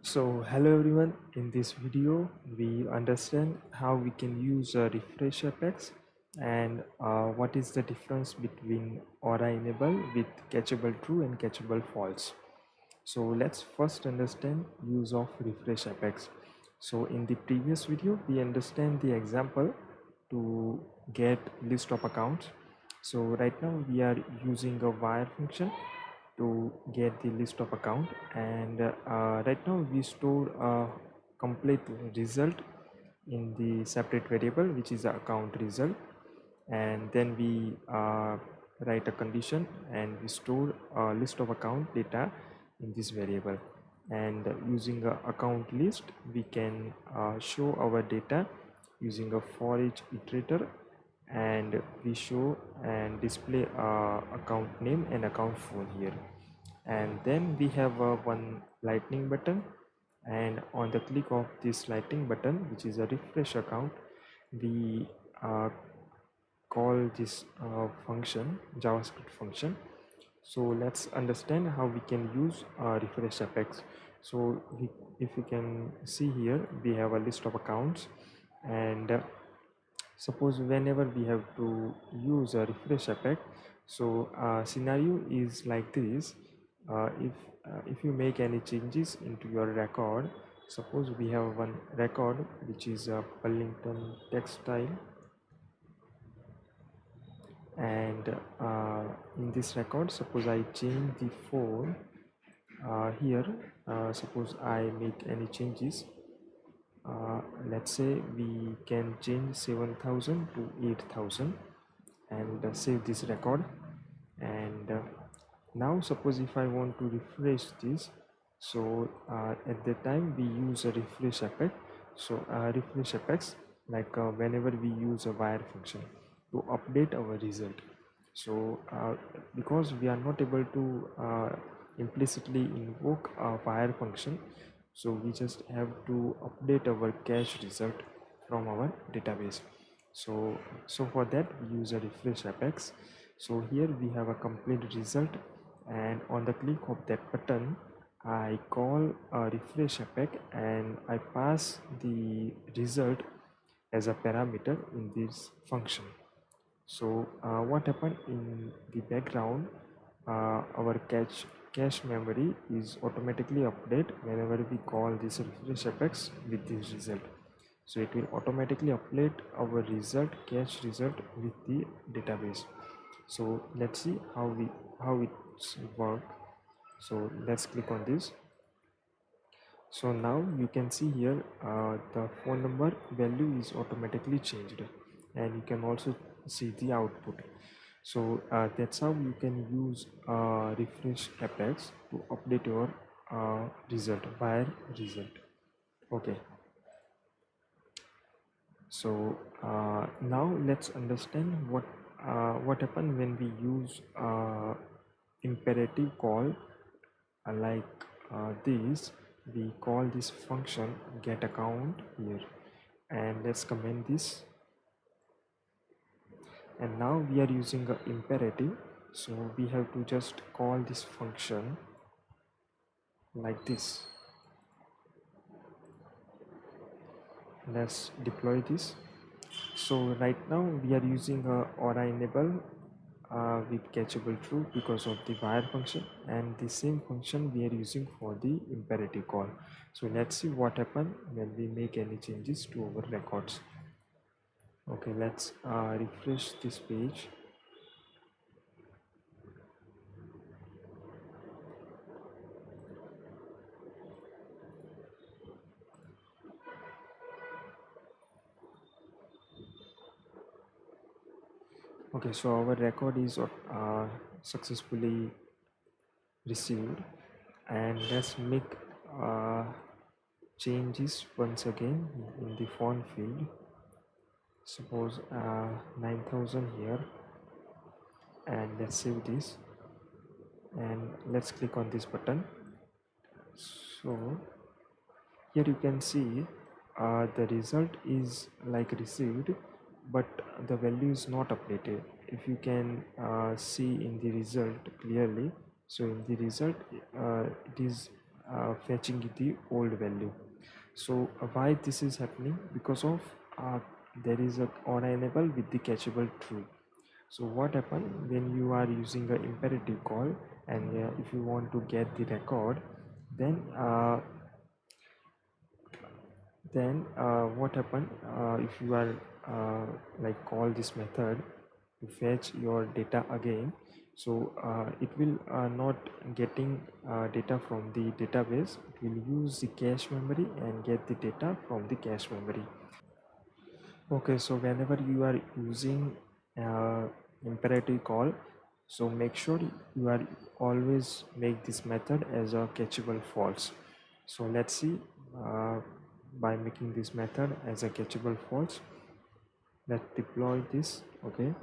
So hello everyone, in this video we understand how we can use refreshApex and what is the difference between AuraEnabled with cacheable true and cacheable false. So let's first understand use of refreshApex. So in the previous video we understand the example to get list of accounts. So right now we are using a wire function to get the list of account, and right now we store a complete result in the separate variable which is the account result, and then we write a condition and we store a list of account data in this variable, and using a account list we can show our data using a for each iterator, and we show and display account name and account phone here. And then we have one lightning button, and on the click of this lightning button, which is a refresh account, we call this function, javascript function. So let's understand how we can use refreshApex. So if you can see here, we have a list of accounts, and suppose whenever we have to use a refreshApex, so scenario is like this. If you make any changes into your record, suppose we have one record which is a Burlington textile, and in this record suppose I change the phone here. Suppose I make any changes, let's say we can change 7,000 to 8,000, and save this record. And now suppose if I want to refresh this, so at the time we use a refreshApex. So refreshApex, like whenever we use a wire function to update our result. So because we are not able to implicitly invoke a wire function, so we just have to update our cache result from our database. So for that we use a refreshApex. So here we have a complete result, and on the click of that button I call a refreshApex and I pass the result as a parameter in this function. So what happened in the background, our cache memory is automatically update whenever we call this refreshApex with this result. So it will automatically update our cache result with the database. So let's see how it's work. So let's click on this. So now you can see here the phone number value is automatically changed, and you can also see the output. So that's how you can use refreshApex to update your result, wire result. Okay, so now let's understand what happened when we use imperative call like this. We call this function get account here, and let's comment this. And now we are using a imperative, so we have to just call this function like this. Let's deploy this. So right now we are using a AuraEnabled with cacheable true because of the wire function, and the same function we are using for the imperative call. So let's see what happens when we make any changes to our records. Okay, let's refresh this page. Okay, so our record is successfully received, and let's make changes once again in the font field. Suppose 9,000 here, and let's save this, and let's click on this button. So here you can see the result is like received, but the value is not updated. If you can see in the result clearly, so in the result it is fetching the old value. So why this is happening? Because of there is a AuraEnabled with the cacheable true. So what happens when you are using an imperative call, and if you want to get the record, then what happen if you are like call this method to fetch your data again, so it will not getting data from the database. It will use the cache memory and get the data from the cache memory. Okay, so whenever you are using uh, imperative call, so make sure you are always make this method as a catchable false. So let's see, uh, by making this method as a catchable false, let's deploy this. Okay,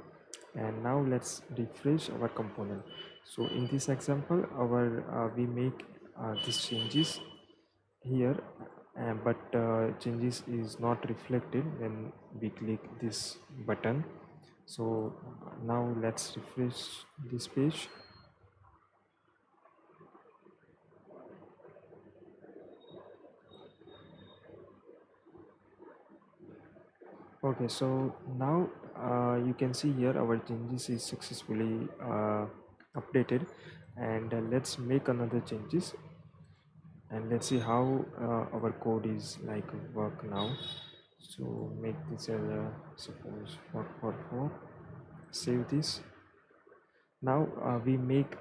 and now let's refresh our component. So in this example, our we make these changes here, but changes is not reflected when we click this button. So now let's refresh this page. Okay, so now you can see here our changes is successfully updated, and let's make another changes, and let's see how our code is like work now. So make this as a suppose 444, save this. Now we make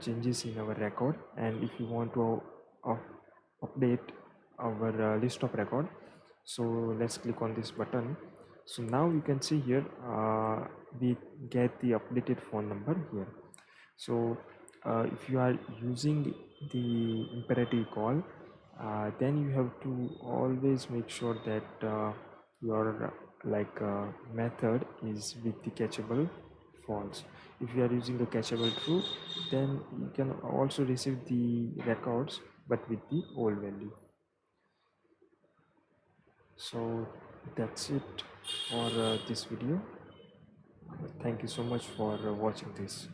changes in our record, and if you want to uh, update our list of record, so let's click on this button. So now you can see here we get the updated phone number here. So if you are using the imperative call, then you have to always make sure that your method is with the catchable false. If you are using the catchable true, then you can also receive the records but with the old value. So that's it for this video. Thank you so much for watching this.